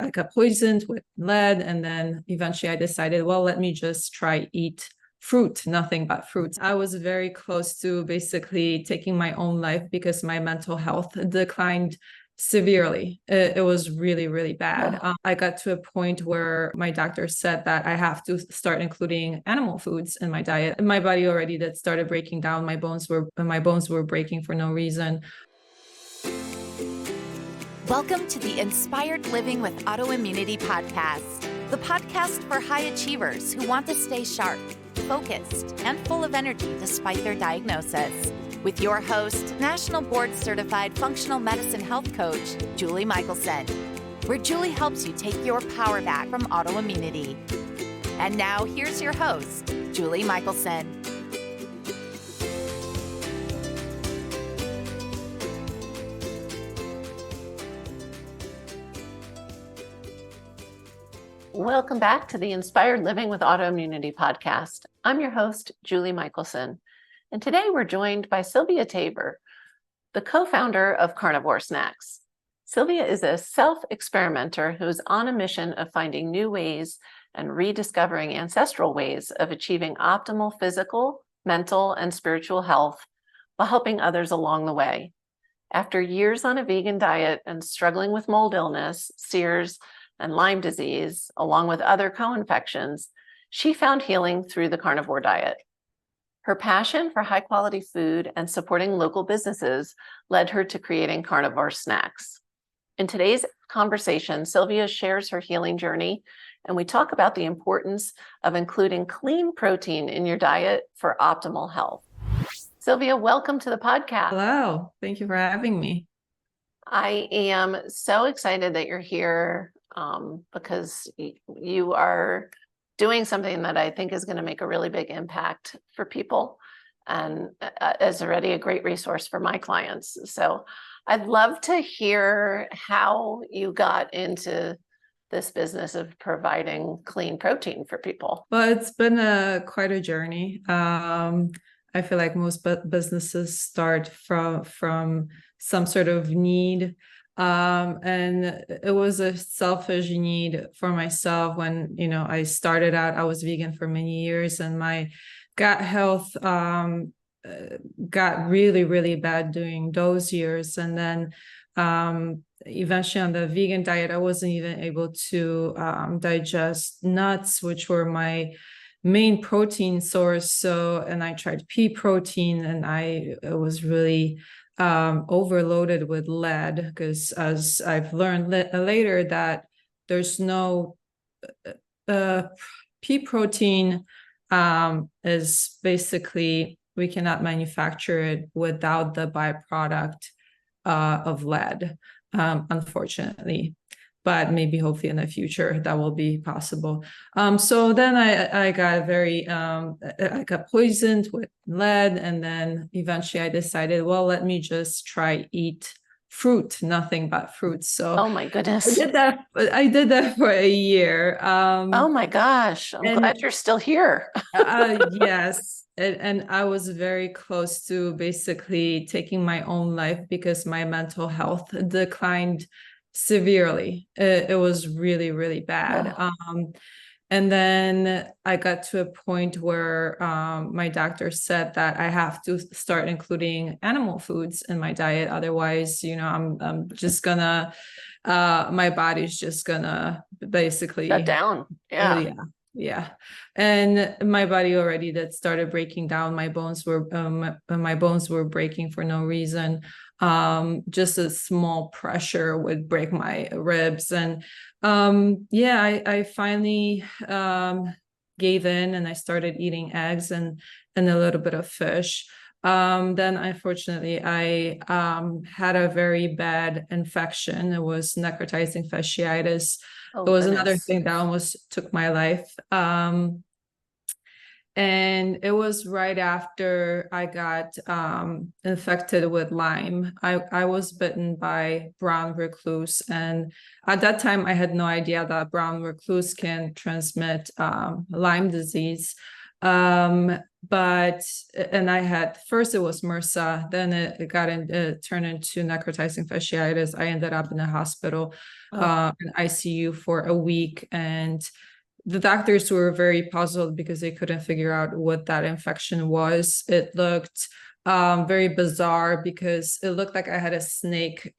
I got poisoned with lead, and then eventually I decided, well, let me just try eat fruit, nothing but fruits. I was very close to basically taking my own life because my mental health declined severely. It was really, really bad. I got to a point where my doctor said that I have to start including animal foods in my diet. My body already that started breaking down. My bones were breaking for no reason. Welcome to the Inspired Living with Autoimmunity podcast, the podcast for high achievers who want to stay sharp, focused, and full of energy despite their diagnosis. With your host, National Board Certified Functional Medicine Health Coach, Julie Michelson, where Julie helps you take your power back from autoimmunity. And now here's your host, Julie Michelson. Welcome back to the Inspired Living with Autoimmunity podcast. I'm your host, Julie Michelson, and today we're joined by Sylwia Tabor, the co-founder of Carnivore Snacks. Sylwia is a self-experimenter who's on a mission of finding new ways and rediscovering ancestral ways of achieving optimal physical, mental, and spiritual health while helping others along the way. After years on a vegan diet and struggling with mold illness, sears, and Lyme disease, along with other co-infections, she found healing through the carnivore diet. Her passion for high-quality food and supporting local businesses led her to creating Carnivore Snacks. In today's conversation, Sylwia shares her healing journey, and we talk about the importance of including clean protein in your diet for optimal health. Sylwia, welcome to the podcast. Hello, thank you for having me. I am so excited that you're here because you are doing something that I think is going to make a really big impact for people and is already a great resource for my clients. So I'd love to hear how you got into this business of providing clean protein for people. Well, it's been quite a journey. I feel like most businesses start from some sort of need. And it was a selfish need for myself when, I started out. I was vegan for many years, and my gut health got really, really bad during those years. And then eventually on the vegan diet, I wasn't even able to digest nuts, which were my main protein source. And I tried pea protein, and it was really overloaded with lead, because as I've learned later that there's no pea protein is basically, we cannot manufacture it without the byproduct of lead, unfortunately. But maybe hopefully in the future that will be possible. So then I got I got poisoned with lead, and then eventually I decided, well, let me just try eat fruit, nothing but fruits. So oh my goodness, I did that for a year. Oh my gosh, I'm glad you're still here. Yes. And I was very close to basically taking my own life because my mental health declined severely. It was really, really bad. And then I got to a point where my doctor said that I have to start including animal foods in my diet. Otherwise, I'm just gonna, my body's just gonna basically shut down. Yeah. And my body already that started breaking down. My bones were breaking for no reason. Just a small pressure would break my ribs. And I finally gave in, and I started eating eggs and a little bit of fish. Then unfortunately I had a very bad infection. It was necrotizing fasciitis. It was another thing that almost took my life. And it was right after I got infected with Lyme. I was bitten by brown recluse. And at that time, I had no idea that brown recluse can transmit Lyme disease. But and I had first it was MRSA, then it turned into necrotizing fasciitis. I ended up in the hospital, in ICU for a week, and the doctors were very puzzled because they couldn't figure out what that infection was. It looked very bizarre because it looked like I had a snake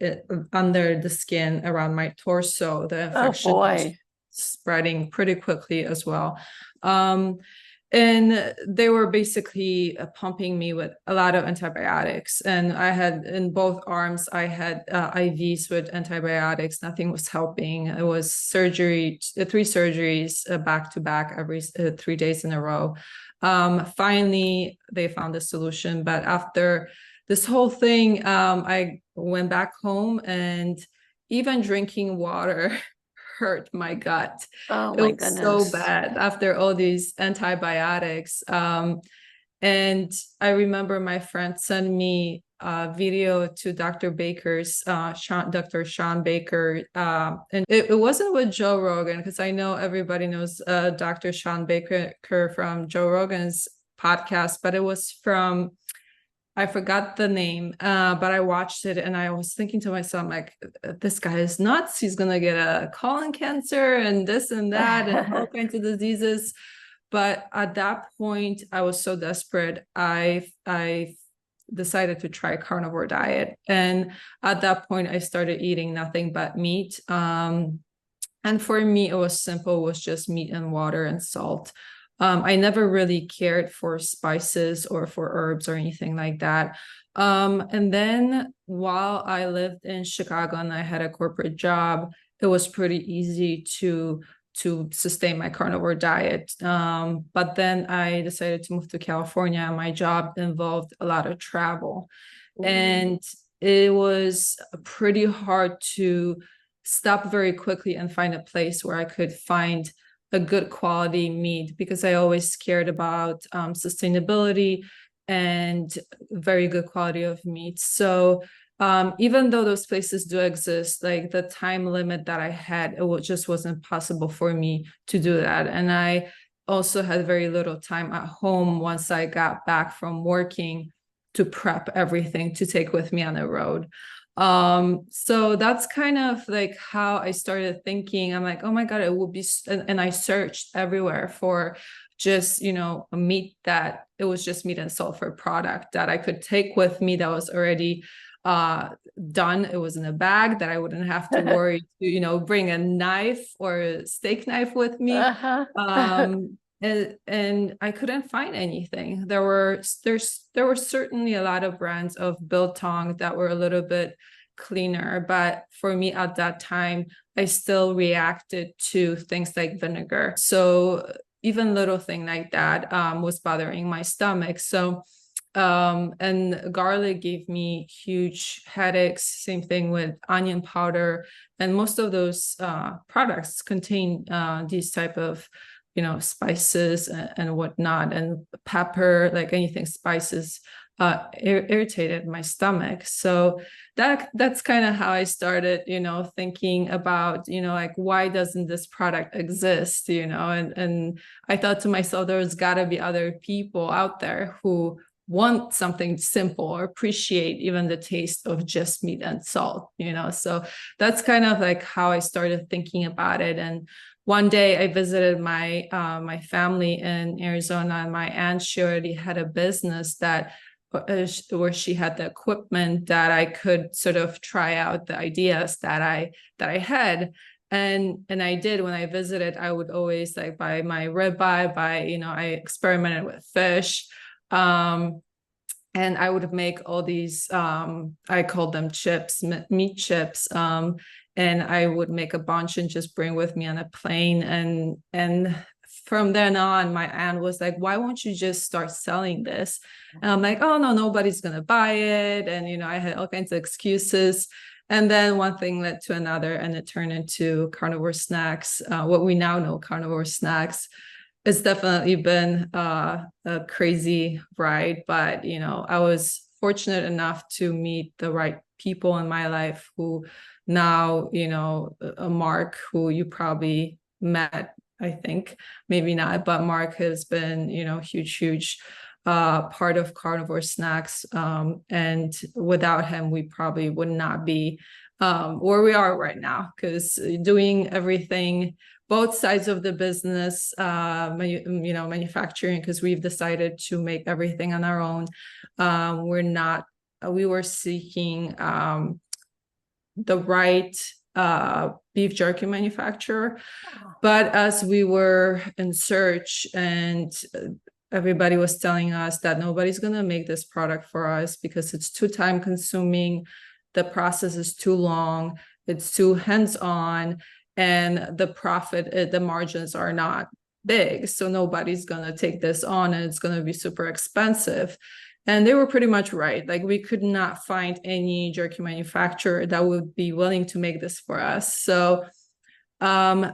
under the skin around my torso. The infection was spreading pretty quickly as well. And they were basically pumping me with a lot of antibiotics. And I had in both arms, I had IVs with antibiotics. Nothing was helping. It was surgery, 3 surgeries back to back every 3 days in a row. Finally, they found a solution. But after this whole thing, I went back home, and even drinking water hurt my gut. Oh my goodness. So bad after all these antibiotics. And I remember my friend sent me a video to Dr. Baker's, Dr. Sean Baker. And it wasn't with Joe Rogan, because I know everybody knows Dr. Sean Baker from Joe Rogan's podcast, but it was from, I forgot the name, but I watched it and I was thinking to myself, like, this guy is nuts. He's going to get a colon cancer and this and that and all kinds of diseases. But at that point, I was so desperate. I decided to try carnivore diet. And at that point, I started eating nothing but meat. And for me, it was simple. It was just meat and water and salt. I never really cared for spices or for herbs or anything like that. And then while I lived in Chicago and I had a corporate job, it was pretty easy to sustain my carnivore diet. But then I decided to move to California. My job involved a lot of travel. And it was pretty hard to stop very quickly and find a place where I could find a good quality meat, because I always cared about sustainability and very good quality of meat. So even though those places do exist, like the time limit that I had, just wasn't possible for me to do that. And I also had very little time at home once I got back from working to prep everything to take with me on the road. So that's kind of like how I started thinking. I'm like, oh my God, it would be, and I searched everywhere for just, a meat that it was just meat and sulfur product that I could take with me that was already done. It was in a bag that I wouldn't have to worry to, bring a knife or a steak knife with me. And I couldn't find anything. There were certainly a lot of brands of biltong that were a little bit cleaner, but for me at that time, I still reacted to things like vinegar. So even little thing like that was bothering my stomach. So and garlic gave me huge headaches. Same thing with onion powder, and most of those products contain these type of spices and whatnot, and pepper, like anything spices, irritated my stomach. So that's kind of how I started, thinking about, like, why doesn't this product exist, and I thought to myself, there's got to be other people out there who want something simple or appreciate even the taste of just meat and salt, so that's kind of like how I started thinking about it. And one day I visited my my family in Arizona, and my aunt, she already had a business that where she had the equipment that I could sort of try out the ideas that I had. And I did. When I visited, I would always like buy my ribeye, I experimented with fish. And I would make all these, I called them chips, meat chips. And I would make a bunch and just bring with me on a plane. And from then on, my aunt was like, why won't you just start selling this? And I'm like, oh, no, nobody's going to buy it. And, I had all kinds of excuses. And then one thing led to another, and it turned into Carnivore Snacks, what we now know Carnivore Snacks. It's definitely been a crazy ride, but, I was fortunate enough to meet the right people in my life who now, Mark, who you probably met I think maybe not, but Mark has been, huge part of Carnivore Snacks. And without him, we probably would not be where we are right now, because doing everything, both sides of the business, manufacturing, because we've decided to make everything on our own. We were seeking the right beef jerky manufacturer. But as we were in search, and everybody was telling us that nobody's going to make this product for us because it's too time consuming, the process is too long, it's too hands-on, and the margins are not big, so nobody's going to take this on, and it's going to be super expensive. And they were pretty much right. Like, we could not find any jerky manufacturer that would be willing to make this for us. So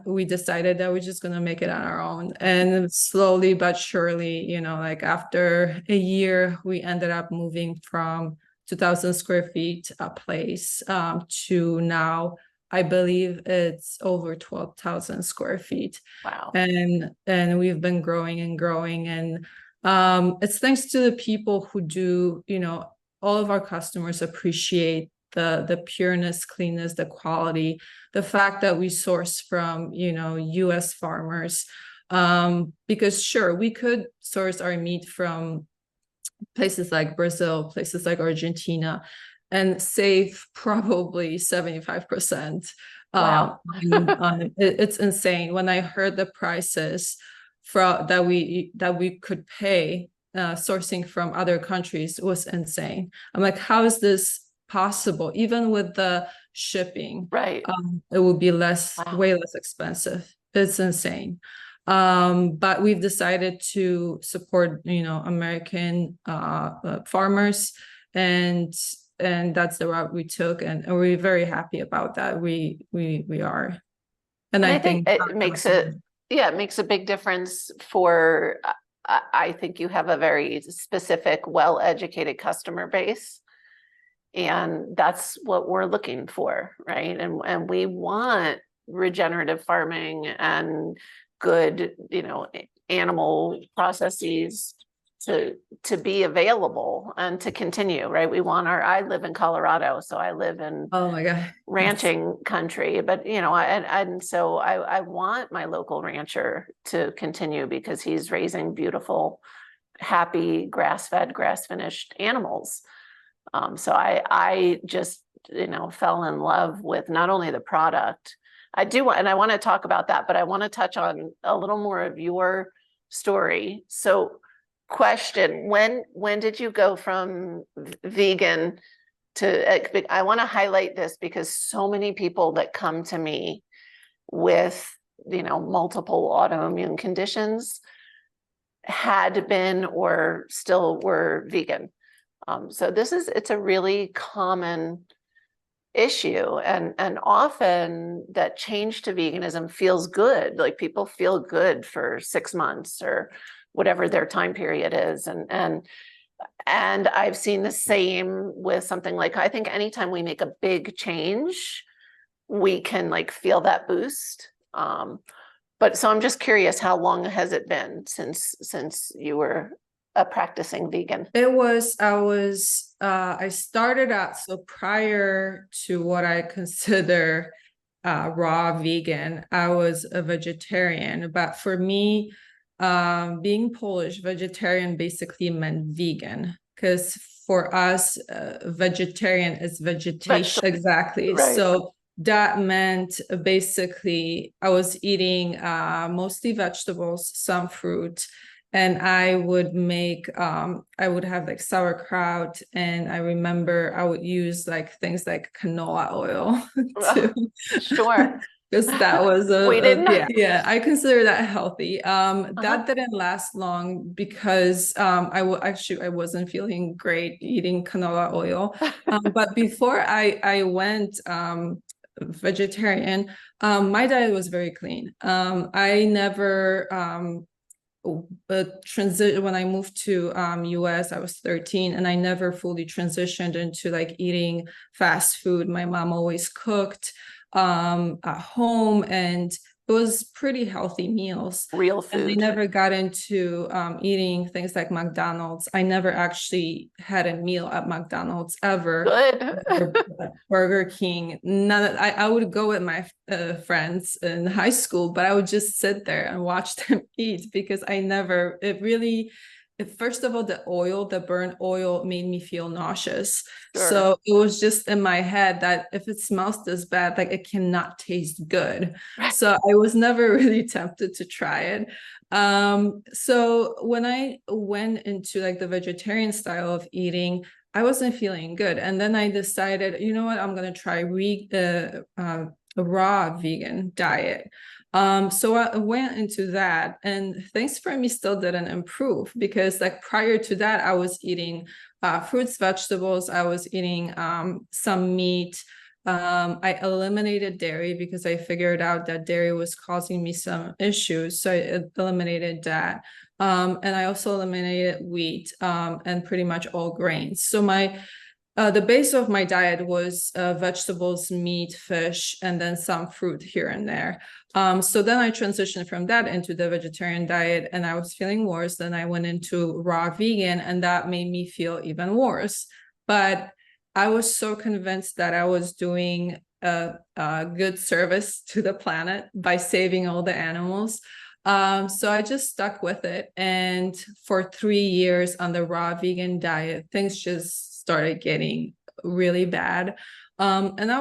we decided that we're just going to make it on our own. And slowly but surely, after a year, we ended up moving from 2,000 square feet a place to now, I believe it's over 12,000 square feet. Wow. And we've been growing and growing. And it's thanks to the people who do, all of our customers appreciate the pureness, cleanness, the quality, the fact that we source from, US farmers. Because sure, we could source our meat from places like Brazil, places like Argentina, and save probably 75%. Wow. It's insane. When I heard the prices that we could pay sourcing from other countries, it was insane. I'm like, how is this possible? Even with the shipping, right? It would be way less expensive. It's insane. But we've decided to support, American farmers, and that's the route we took, and we're very happy about that. We are, and I think it makes a big difference for. I think you have a very specific, well-educated customer base, and that's what we're looking for, right? And we want regenerative farming and good, animal processes to be available and to continue, right? I live in Colorado, so I live in oh my God, ranching country, but and so I want my local rancher to continue, because he's raising beautiful, happy, grass-fed, grass-finished animals. So I just fell in love with not only the product. I want to talk about that, but I want to touch on a little more of your story. So, question: when did you go from vegan to? I want to highlight this because so many people that come to me with multiple autoimmune conditions had been or still were vegan. So it's a really common issue, and often that change to veganism feels good. Like, people feel good for 6 months or whatever their time period is, and I've seen the same with something like, I think anytime we make a big change, we can feel that boost. But so I'm just curious, how long has it been since you were a practicing vegan? I started out, so prior to what I consider raw vegan, I was a vegetarian. But for me, being Polish, vegetarian basically meant vegan, because for us, vegetarian is vegetation. Exactly. Right. So that meant basically I was eating mostly vegetables, some fruit. And I would have sauerkraut, and I remember I would use things like canola oil too. Sure. Because that was I consider that healthy. That didn't last long because I wasn't feeling great eating canola oil. But before I went vegetarian, my diet was very clean. I never when I moved to US, I was 13, and I never fully transitioned into eating fast food. My mom always cooked at home, and it was pretty healthy meals. Real And I food. never got into eating things like McDonald's. I never actually had a meal at McDonald's ever. Good. Or Burger King. I would go with my friends in high school, but I would just sit there and watch them eat because first of all, the burnt oil made me feel nauseous. Sure. So it was just in my head that if it smells this bad, like it cannot taste good. So I was never really tempted to try it. So when I went into like the vegetarian style of eating, I wasn't feeling good. And then I decided, you know what, I'm going to try a raw vegan diet. So I went into that, and things for me still didn't improve because like prior to that, I was eating fruits, vegetables, I was eating some meat. I eliminated dairy because I figured out that dairy was causing me some issues. So I eliminated that. And I also eliminated wheat and pretty much all grains. So the base of my diet was vegetables, meat, fish, and then some fruit here and there. So then I transitioned from that into the vegetarian diet, and I was feeling worse. Then I went into raw vegan, and that made me feel even worse. But I was so convinced that I was doing a good service to the planet by saving all the animals. So I just stuck with it. And for 3 years on the raw vegan diet, things just started getting really bad. And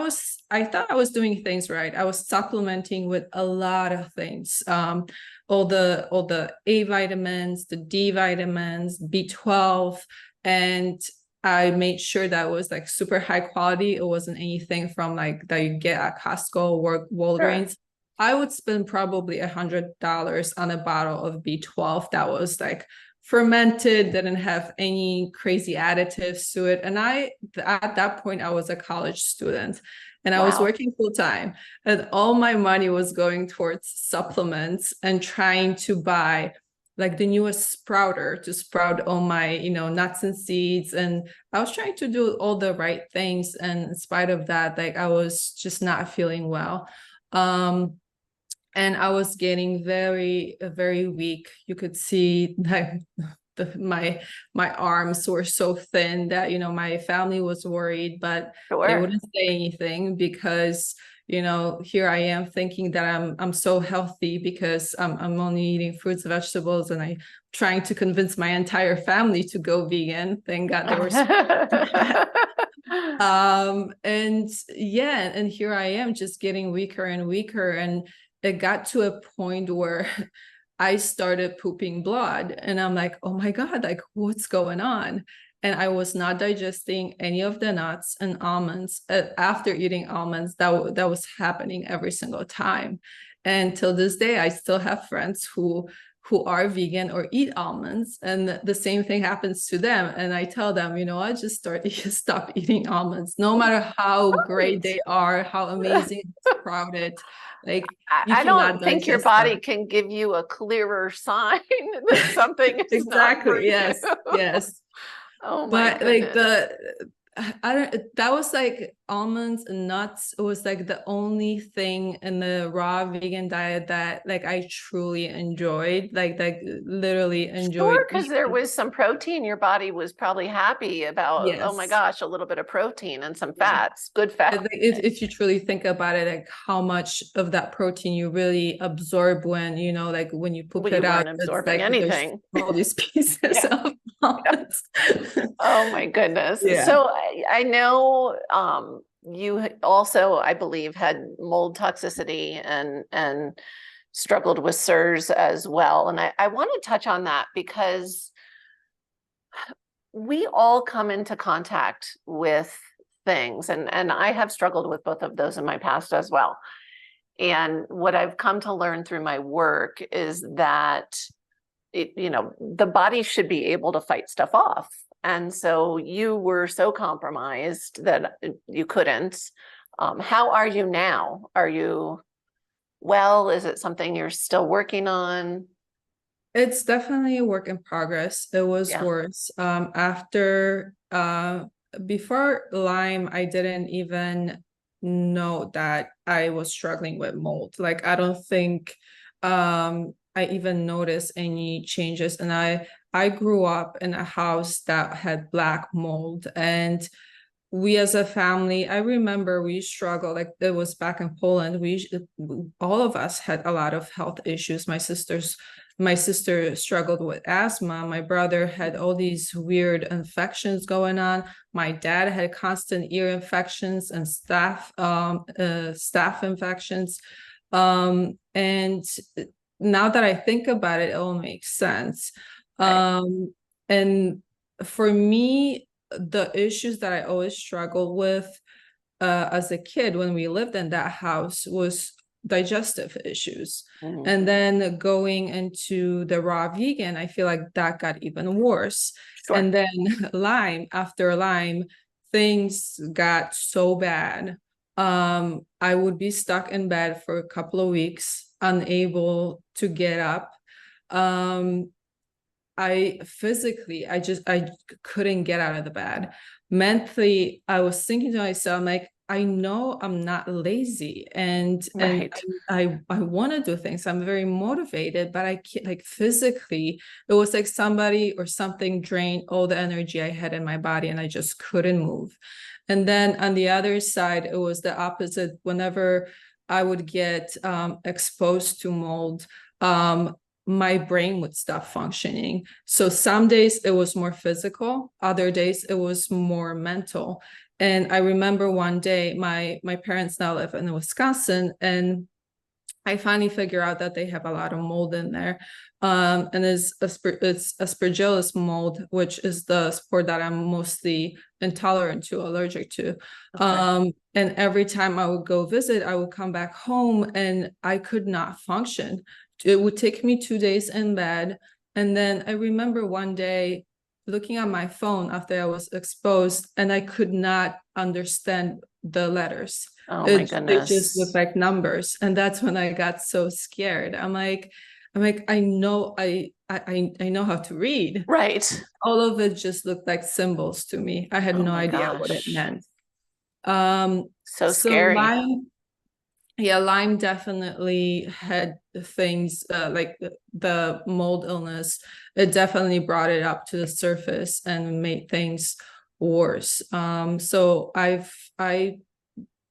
I thought I was doing things right. I was supplementing with a lot of things. All the A vitamins, the D vitamins, B12, and I made sure that it was like super high quality. It wasn't anything from like that you get at Costco or Walgreens. Sure. I would spend probably $100 on a bottle of B12 that was like fermented, didn't have any crazy additives to it. And at that point, I was a college student and I was working full time, and all my money was going towards supplements and trying to buy like the newest sprouter to sprout all my, nuts and seeds. And I was trying to do all the right things. And in spite of that, like I was just not feeling well. And I was getting very, very weak. You could see like my arms were so thin that, my family was worried, but Sure. They wouldn't say anything because, here I am thinking that I'm so healthy because I'm only eating fruits, vegetables, and I'm trying to convince my entire family to go vegan. Thank God they were and here I am just getting weaker and weaker. And it got to a point where I started pooping blood, and I'm like, oh my God, like what's going on? And I was not digesting any of the nuts and almonds. After eating almonds, that was happening every single time. And till this day, I still have friends who are vegan or eat almonds, and the same thing happens to them. And I tell them, I just stop eating almonds, no matter how great they are, how amazing it's sprouted. Like I don't think your body can give you a clearer sign that something is exactly. Not for Yes. you. Yes. Oh my goodness. That was like almonds and nuts. It was like the only thing in the raw vegan diet that like I truly enjoyed, like literally enjoyed. Sure, because there was some protein. Your body was probably happy about, yes. Oh my gosh, a little bit of protein and some fats, good fats. If you truly think about it, like how much of that protein you really absorb when, like when you poop it out, absorbing like anything. All these pieces of almonds. Oh my goodness. Yeah. So I know you also, I believe, had mold toxicity and struggled with SIRS as well. And I want to touch on that because we all come into contact with things, and I have struggled with both of those in my past as well. And what I've come to learn through my work is that the body should be able to fight stuff off. And so you were so compromised that you couldn't. How are you now? Are you well? Is it something you're still working on? It's definitely a work in progress. It was worse. Before Lyme, I didn't even know that I was struggling with mold. Like, I don't think I even noticed any changes. And I grew up in a house that had black mold, and we as a family, I remember we struggled, like it was back in Poland. All of us had a lot of health issues. My sister struggled with asthma. My brother had all these weird infections going on. My dad had constant ear infections and staph infections. And now that I think about it, it all makes sense. Right. And for me, the issues that I always struggled with as a kid when we lived in that house was digestive issues. Mhm. And then going into the raw vegan, I feel like that got even worse. Sure. And then after Lyme, things got so bad. I would be stuck in bed for a couple of weeks, unable to get up. I couldn't get out of the bed. Mentally, I was thinking to myself, like, I know I'm not lazy, and Right. I want to do things. I'm very motivated, but I can't, like, physically, it was like somebody or something drained all the energy I had in my body, and I just couldn't move. And then on the other side, it was the opposite. Whenever I would get exposed to mold, my brain would stop functioning. So some days it was more physical, other days it was more mental. And I remember one day, my parents now live in Wisconsin, and I finally figure out that they have a lot of mold in there. And it's Aspergillus mold, which is the spore that I'm mostly intolerant to, allergic to. Okay. And every time I would go visit, I would come back home and I could not function. It would take me 2 days in bed. And then I remember one day looking at my phone after I was exposed, and I could not understand the letters. Oh my They just look goodness. like numbers. And that's when I got so scared. I'm like, I know I know how to read. Right. All of it just looked like symbols to me. I had Oh no my idea what it gosh. meant. Um, So so scary. Lyme definitely had things like the mold illness. It definitely brought it up to the surface and made things worse. So I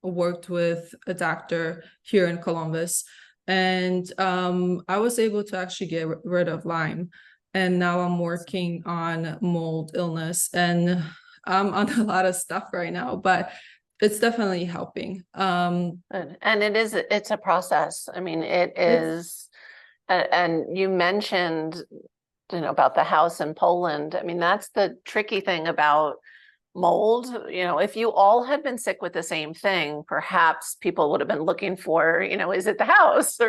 worked with a doctor here in Columbus, and I was able to actually get rid of Lyme. And now I'm working on mold illness, and I'm on a lot of stuff right now, but it's definitely helping. And it's a process. I mean, it It's is, and you mentioned, about the house in Poland. I mean, that's the tricky thing about mold. If you all had been sick with the same thing, perhaps people would have been looking for, is it the house?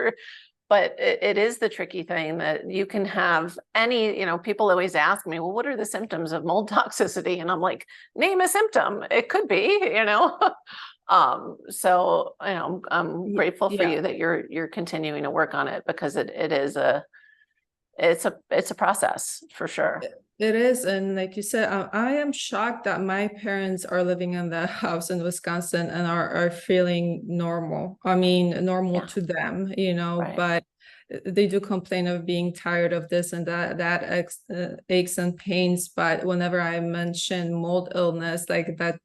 But it is the tricky thing that you can have any, people always ask me, well, what are the symptoms of mold toxicity? And I'm like, name a symptom. It could be, So, I'm grateful for yeah, you that you're continuing to work on it, because it's a process for sure. it is. And like you said, I am shocked that my parents are living in the house in Wisconsin and are feeling normal. I mean, normal Yeah, to them, right. but they do complain of being tired of this and that aches and pains. But whenever I mention mold illness, like that,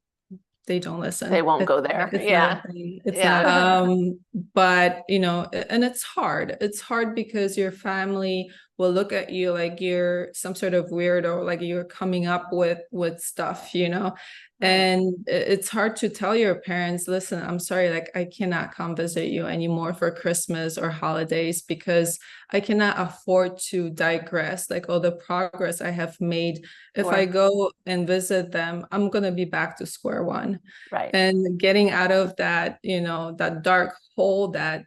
they don't They listen. won't go there. It's not a Yeah. thing. It's not. Yeah. But and it's hard. It's hard because your family will look at you like you're some sort of weirdo, like you're coming up with stuff, Right. and it's hard to tell your parents, listen, I'm sorry, like I cannot come visit you anymore for Christmas or holidays because I cannot afford to digress like all the progress I have made. If I Sure. go and visit them, I'm going to be back to square one. Right. And getting out of that, that dark hole that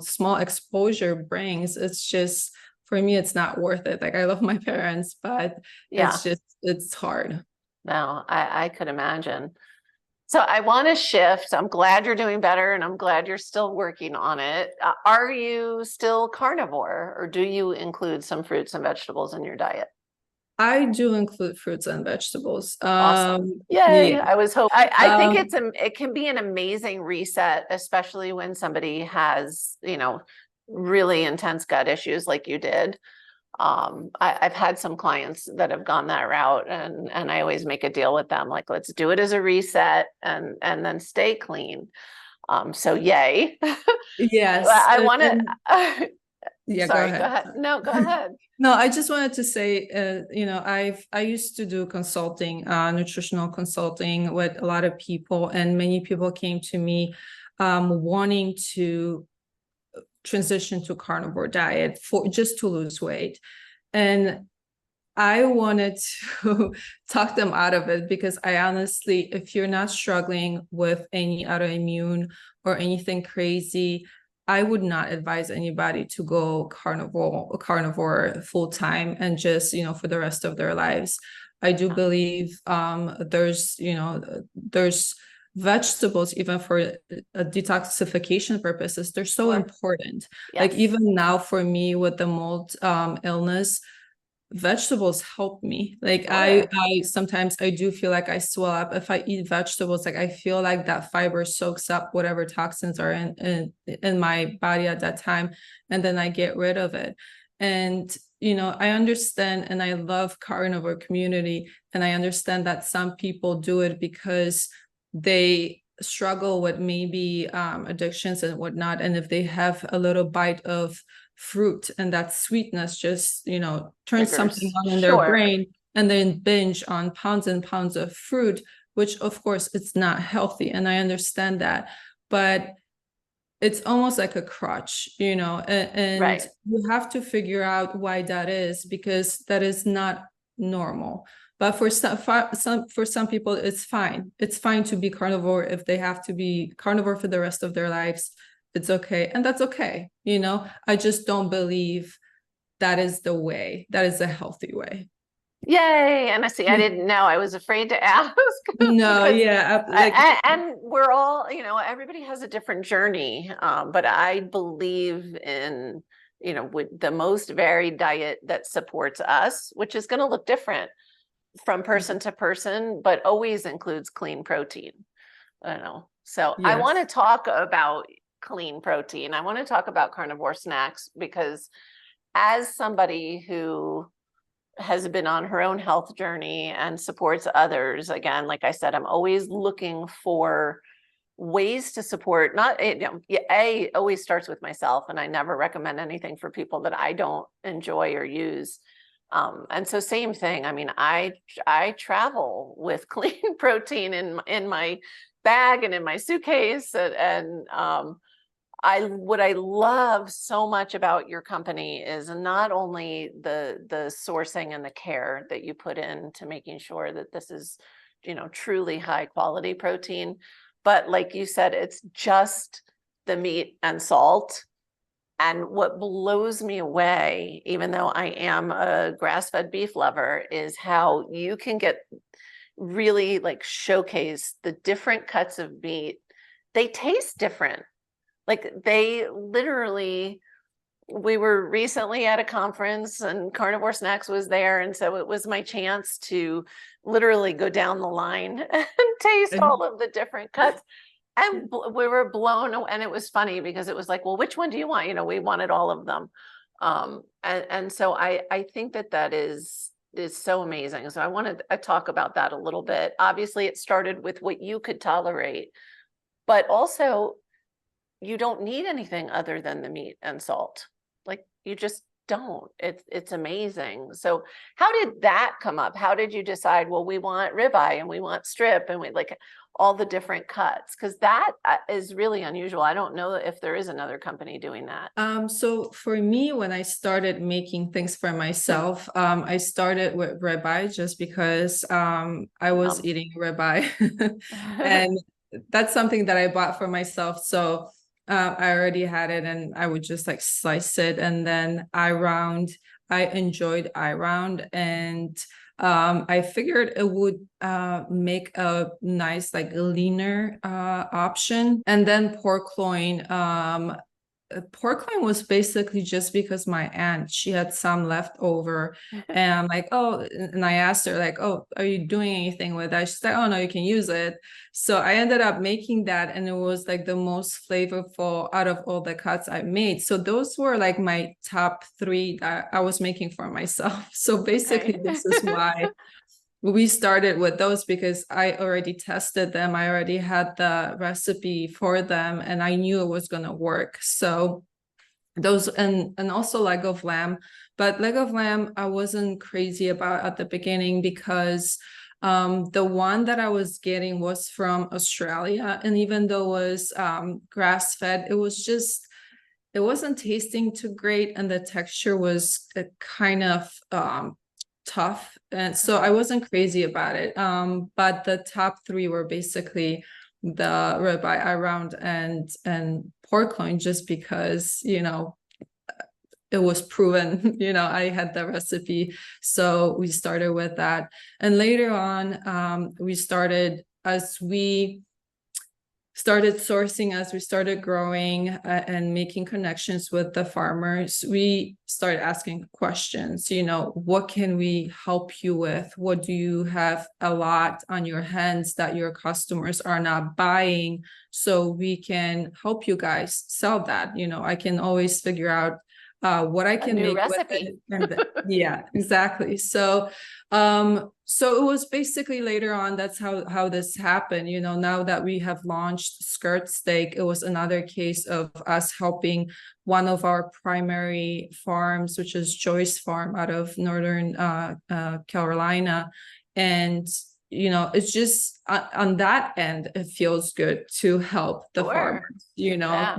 small exposure brings, it's just, for me, it's not worth it. Like, I love my parents, but Yeah. it's hard. No, I could imagine. So I want to shift. I'm glad you're doing better, and I'm glad you're still working on it. Are you still carnivore, or do you include some fruits and vegetables in your diet? I do include fruits and vegetables. Awesome. Yay. Yeah. I was hoping. I think Um, it can be an amazing reset, especially when somebody has, really intense gut issues like you did. I've had some clients that have gone that route, and I always make a deal with them, like, let's do it as a reset and then stay clean. So yay. yes. I want to, Yeah, go sorry, go ahead. ahead. No, go ahead. No, I just wanted to say, I used to do consulting, nutritional consulting with a lot of people, and many people came to me wanting to transition to carnivore diet for just to lose weight. And I wanted to talk them out of it, because I honestly, if you're not struggling with any autoimmune or anything crazy, I would not advise anybody to go carnivore full time and just, for the rest of their lives. I do believe there's vegetables, even for detoxification purposes. They're so Sure. important. Yes. Like even now for me with the mold illness, vegetables help me. Like Sure. I sometimes I do feel like I swell up if I eat vegetables. Like I feel like that fiber soaks up whatever toxins are in my body at that time, and then I get rid of it. And I understand, and I love carnivore community, and I understand that some people do it because they struggle with maybe addictions and whatnot, and if they have a little bite of fruit and that sweetness just turns Triggers. something on in their Sure. brain, and then binge on pounds and pounds of fruit, which of course it's not healthy, and I understand that, but it's almost like a crutch, and Right. you have to figure out why that is, because that is not normal. But for some people, it's fine. It's fine to be carnivore. If they have to be carnivore for the rest of their lives, it's okay. And that's okay. I just don't believe that is the way. That is a healthy way. Yay. And I see, I didn't know. I was afraid to ask. No, yeah. And we're all, everybody has a different journey. But I believe in, with the most varied diet that supports us, which is going to look different from person to person, but always includes clean protein. I don't know. So I want to talk about clean protein. I want to talk about carnivore snacks, because as somebody who has been on her own health journey and supports others, again, like I said, I'm always looking for ways to support, not, always starts with myself, and I never recommend anything for people that I don't enjoy or use. And so same thing. I mean, I travel with clean protein in my bag and in my suitcase, and what I love so much about your company is not only the sourcing and the care that you put into making sure that this is, truly high quality protein, but like you said, it's just the meat and salt. And what blows me away, even though I am a grass-fed beef lover, is how you can get really showcase the different cuts of meat. They taste different. Like they literally, we were recently at a conference and Carnivore Snacks was there. And so it was my chance to literally go down the line and taste all of the different cuts. And we were blown away. And it was funny because it was like, well, which one do you want? We wanted all of them. And so I think that is so amazing. So I wanted to talk about that a little bit. Obviously, it started with what you could tolerate, but also you don't need anything other than the meat and salt. Like you just don't. It's amazing. So how did that come up? How did you decide, well, we want ribeye and we want strip and we like all the different cuts? Because that is really unusual. I don't know if there is another company doing that. So for me, when I started making things for myself, I started with ribeye just because I was eating ribeye and that's something that I bought for myself. So I already had it and I would just like slice it. And then I enjoyed round, and I figured it would make a nice like leaner option. And then pork loin, pork loin was basically just because my aunt, she had some left over, and I'm like, oh, and I asked her like, oh, are you doing anything with that? She's like, oh no, you can use it. So I ended up making that, and it was like the most flavorful out of all the cuts I made. So those were like my top 3 that I was making for myself. So basically, this is why we started with those, because I already tested them. I already had the recipe for them, and I knew it was going to work. So those, and also leg of lamb, but leg of lamb I wasn't crazy about at the beginning, because the one that I was getting was from Australia, and even though it was grass fed, it wasn't tasting too great, and the texture was kind of tough, and so I wasn't crazy about it. But the top 3 were basically the ribeye, around, and pork loin, just because it was proven. I had the recipe, so we started with that. And later on, we started, as we started sourcing, as we started growing, and making connections with the farmers, we started asking questions. What can we help you with? What do you have a lot on your hands that your customers are not buying, so we can help you guys sell that? I can always figure out what I can make recipe. with it. Yeah, exactly. So it was basically later on, that's how this happened. Now that we have launched Skirt Steak, it was another case of us helping one of our primary farms, which is Joyce Farm out of Northern Carolina. And it's just on that end, it feels good to help the farmers,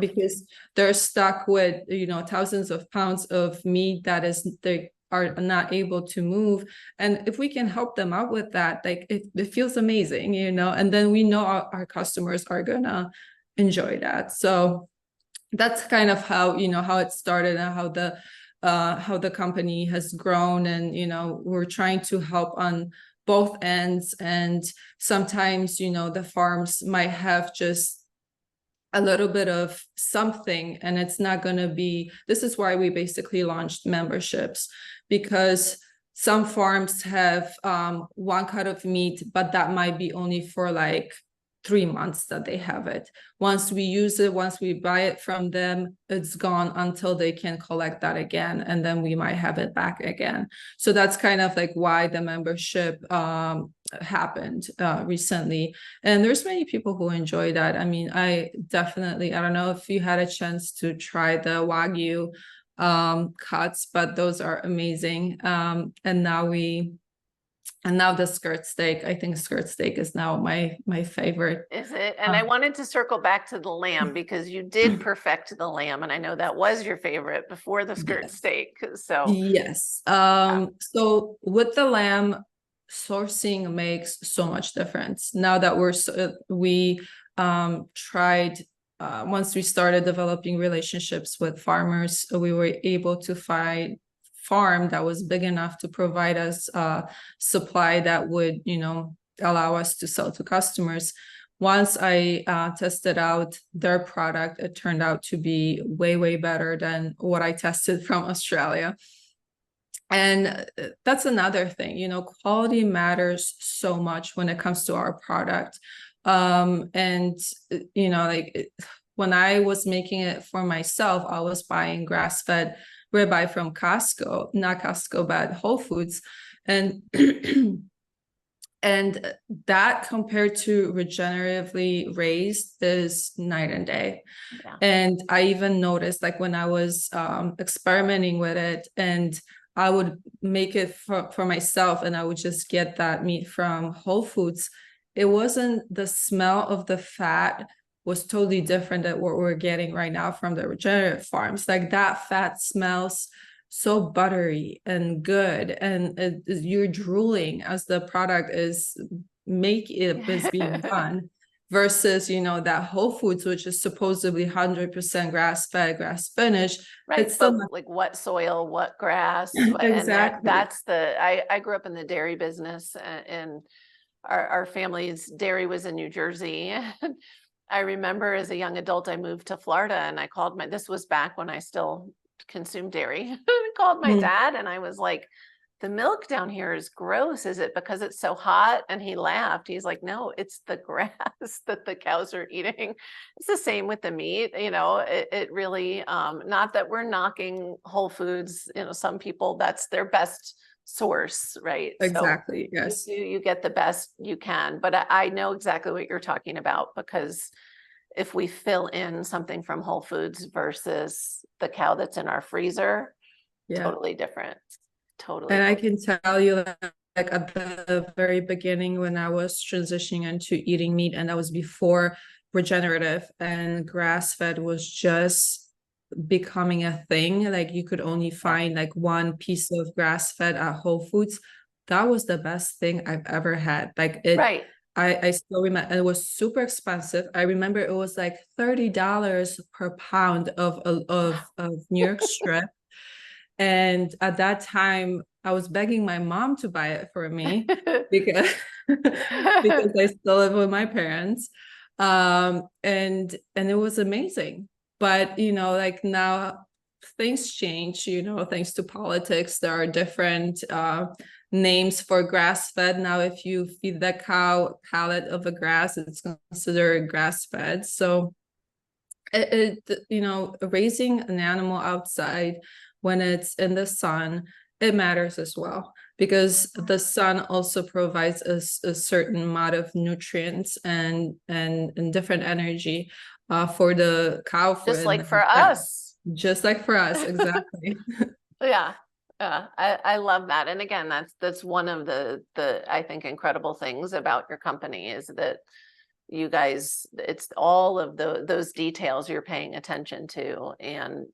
because they're stuck with, thousands of pounds of meat that they are not able to move. And if we can help them out with that, like it feels amazing, and then we know our customers are gonna enjoy that. So that's kind of how, how it started, and how the company has grown. And, we're trying to help on both ends. And sometimes, the farms might have just a little bit of something, and it's not going to be, this is why we basically launched memberships, because some farms have one cut of meat, but that might be only for like 3 months that they have it. Once we use it, once we buy it from them, it's gone until they can collect that again, and then we might have it back again. So that's kind of like why the membership happened recently. And there's many people who enjoy that. I mean, I don't know if you had a chance to try the Wagyu cuts, but those are amazing. And now the skirt steak. I think skirt steak is now my favorite. Is it? And I wanted to circle back to the lamb, because you did perfect the lamb, and I know that was your favorite before the skirt steak. So yes. So with the lamb, sourcing makes so much difference. Now that we tried, once we started developing relationships with farmers, we were able to find farm that was big enough to provide us supply that would, allow us to sell to customers. Once I tested out their product, it turned out to be way, way better than what I tested from Australia. And that's another thing, quality matters so much when it comes to our product. And, like when I was making it for myself, I was buying grass-fed ribeye from Costco, not Costco, but Whole Foods. And and that compared to regeneratively raised is night and day. Yeah. And I even noticed, like when I was experimenting with it, and I would make it for myself, and I would just get that meat from Whole Foods, it wasn't, the smell of the fat was totally different than what we're getting right now from the regenerative farms. Like that fat smells so buttery and good, and you're drooling as the product is being done, versus that Whole Foods, which is supposedly 100% grass-fed, grass-finished. Right. It's still like what soil, what grass. Exactly. And I grew up in the dairy business, and our family's dairy was in New Jersey. I remember as a young adult, I moved to Florida and I called this was back when I still consumed dairy. I called my dad and I was like, the milk down here is gross. Is it because it's so hot? And he laughed. He's like, no, it's the grass that the cows are eating. It's the same with the meat. It really, not that we're knocking Whole Foods, some people, that's their best source, right? Exactly. Yes. So you get the best you can, but I know exactly what you're talking about, because if we fill in something from Whole Foods versus the cow that's in our freezer, totally different. Totally. And I can tell you, like at the very beginning when I was transitioning into eating meat, and that was before regenerative and grass-fed was just becoming a thing. Like you could only find like one piece of grass-fed at Whole Foods. That was the best thing I've ever had. Like it, right. I still remember, and it was super expensive. I remember it was like $30 per pound of New York strip. And at that time, I was begging my mom to buy it for me because I still live with my parents. And it was amazing. But like now things change, thanks to politics. There are different names for grass-fed. Now, if you feed the cow a pallet of a grass, it's considered grass-fed. So raising an animal outside when it's in the sun, it matters as well, because the sun also provides us a certain amount of nutrients and different energy for the cow. Just like for us. Just like for us, exactly. Yeah. I love that. And again, that's one of the I think incredible things about your company is that you guys, it's all of those details you're paying attention to, and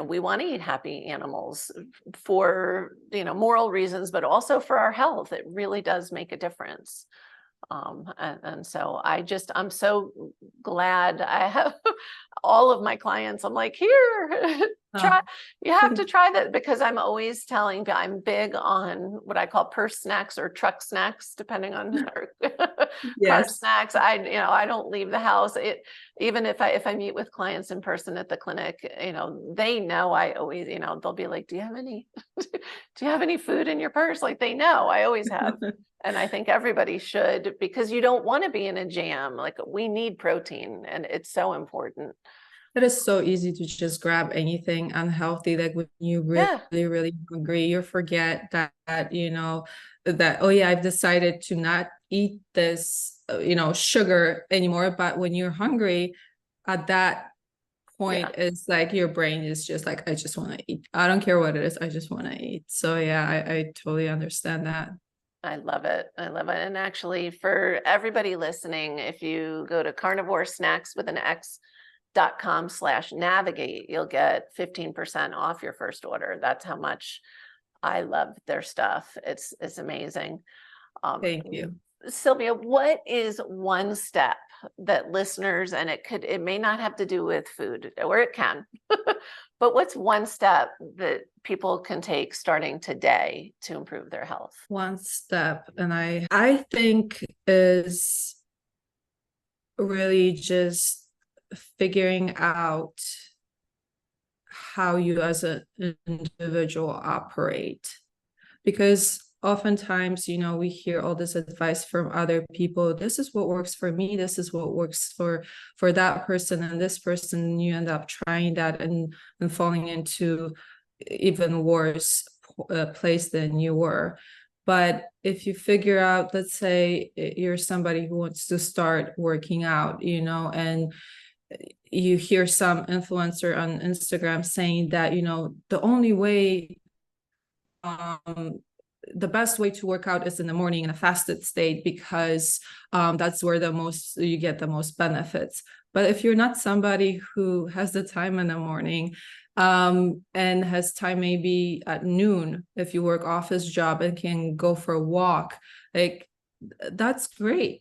we want to eat happy animals for moral reasons, but also for our health. It really does make a difference. And so I'm so glad I have all of my clients. I'm like, here, you have to try that, because I'm always I'm big on what I call purse snacks or truck snacks, depending on car snacks. I don't leave the house. Even if I meet with clients in person at the clinic, they know I always, they'll be like, do you have any food in your purse? Like, they know I always have. And I think everybody should, because you don't want to be in a jam. Like, we need protein, and it's so important. It is so easy to just grab anything unhealthy. Like when you really hungry, you forget that oh yeah, I've decided to not eat this, sugar anymore. But when you're hungry, at that point, it's like your brain is just like, I just want to eat. I don't care what it is. I just want to eat. So yeah, I totally understand that. I love it. I love it. And actually, for everybody listening, if you go to carnivoresnacks.com/navigate, you'll get 15% off your first order. That's how much I love their stuff. It's amazing. Thank you. Sylwia, what is one step that listeners, and it may not have to do with food, or it can, but what's one step that people can take starting today to improve their health? One step, and I think, is really just figuring out how you as an individual operate, because oftentimes, we hear all this advice from other people. This is what works for me. This is what works for that person and this person. And you end up trying that and falling into even worse place than you were. But if you figure out, let's say you're somebody who wants to start working out, and you hear some influencer on Instagram saying that, the only way, the best way to work out is in the morning in a fasted state, because that's where you get the most benefits. But if you're not somebody who has the time in the morning and has time maybe at noon, if you work office job and can go for a walk, like that's great.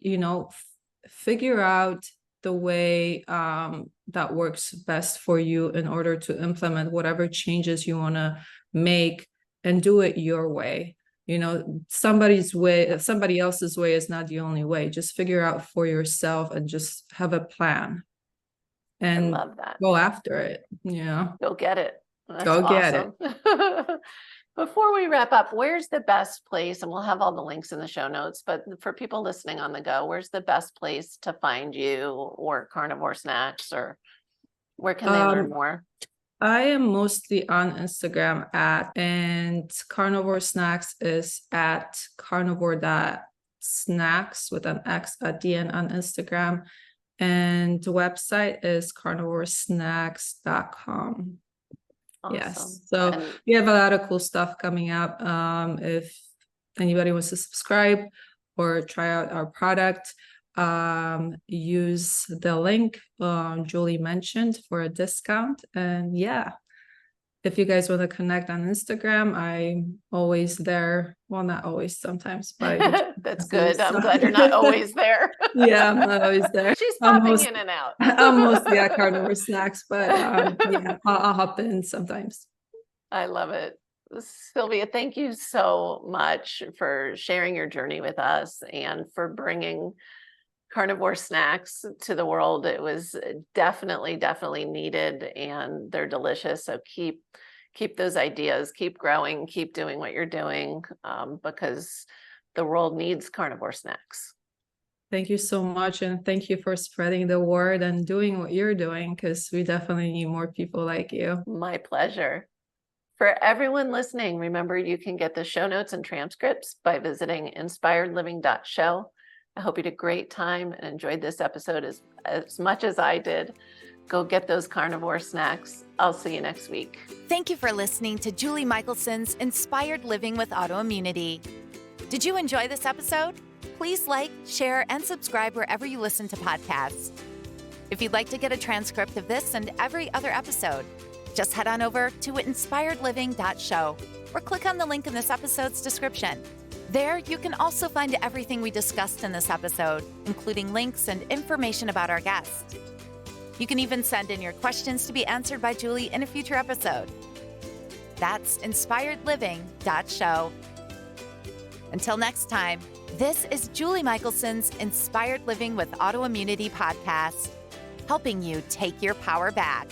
Figure out the way that works best for you in order to implement whatever changes you want to make, and do it your way. somebody else's way is not the only way. Just figure out for yourself and just have a plan and I love that. go after it. Go get it. That's Go get awesome. Before we wrap up, where's the best place? And we'll have all the links in the show notes, but for people listening on the go, where's the best place to find you or Carnivore Snacks, or where can they learn more? I am mostly on Instagram and Carnivore Snacks is at carnivore.snacks with an X at the end on Instagram. And the website is carnivoresnacks.com. Awesome. Yes. So we have a lot of cool stuff coming up. If anybody wants to subscribe or try out our product, use the link Julie mentioned for a discount. And if you guys want to connect on Instagram, I'm always there. Well, not always, sometimes, but that's good. I'm glad you're not always there. Yeah, I'm not always there. She's popping in and out. I'm mostly at Carnivore Snacks, but I'll hop in sometimes. I love it. Sylwia, thank you so much for sharing your journey with us and for bringing Carnivore Snacks to the world. It was definitely needed, and they're delicious. So keep those ideas, keep growing, keep doing what you're doing, because the world needs carnivore snacks. Thank you so much. And thank you for spreading the word and doing what you're doing, because we definitely need more people like you. My pleasure. For everyone listening, remember you can get the show notes and transcripts by visiting inspiredliving.show. I hope you had a great time and enjoyed this episode as much as I did. Go get those carnivore snacks. I'll see you next week. Thank you for listening to Julie Michelson's Inspired Living with Autoimmunity. Did you enjoy this episode? Please like, share, and subscribe wherever you listen to podcasts. If you'd like to get a transcript of this and every other episode, just head on over to inspiredliving.show or click on the link in this episode's description. There, you can also find everything we discussed in this episode, including links and information about our guest. You can even send in your questions to be answered by Julie in a future episode. That's inspiredliving.show. Until next time, this is Julie Michelson's Inspired Living with Autoimmunity podcast, helping you take your power back.